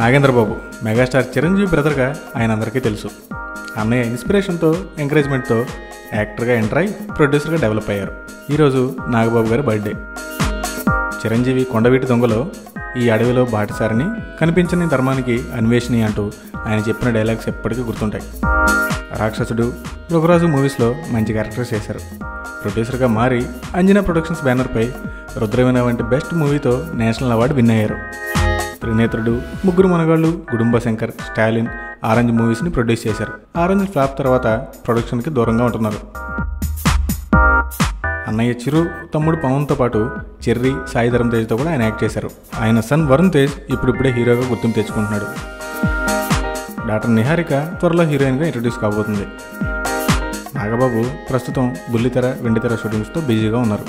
Nagendra Babu megastar Chiranjeevi బ్రదర్గా ఆయన అందరికీ తెలుసు. అన్నయ్య ఇన్స్పిరేషన్తో ఎంకరేజ్మెంట్తో యాక్టర్గా ఎంటర్ అయి ప్రొడ్యూసర్గా డెవలప్ అయ్యారు. ఈరోజు నాగబాబు గారి బర్త్డే. చిరంజీవి కొండవీటి దొంగలో ఈ అడవిలో బాటసారిని కనిపించని ధర్మానికి అన్వేషణి అంటూ ఆయన చెప్పిన డైలాగ్స్ ఎప్పటికీ గుర్తుంటాయి. రాక్షసుడు, రుగరాజు మూవీస్లో మంచి క్యారెక్టర్స్ చేశారు. ప్రొడ్యూసర్గా మారి అంజనా ప్రొడక్షన్స్ బ్యానర్పై రుద్రవీణ వంటి బెస్ట్ మూవీతో నేషనల్ అవార్డు విన్ అయ్యారు. త్రినేత్రుడు, ముగ్గురు మనగాళ్ళు, గుడుంబ శంకర్, స్టాలిన్, ఆరెంజ్ మూవీస్ని ప్రొడ్యూస్ చేశారు. ఆరెంజ్ ఫ్లాప్ తర్వాత ప్రొడక్షన్కి దూరంగా ఉంటున్నారు. అన్నయ్య చిరు, తమ్ముడు పవన్తో పాటు చెర్రీ, సాయి ధరమ్ తేజ్తో కూడా ఆయన యాక్ట్ చేశారు. ఆయన సన్ వరుణ్ తేజ్ ఇప్పుడిప్పుడే హీరోగా గుర్తింపు తెచ్చుకుంటున్నాడు. డాక్టర్ నిహారిక త్వరలో హీరోయిన్గా ఇంట్రడ్యూస్ కాబోతుంది. నాగబాబు ప్రస్తుతం బుల్లితెర, వెండితెర షూటింగ్స్తో బిజీగా ఉన్నారు.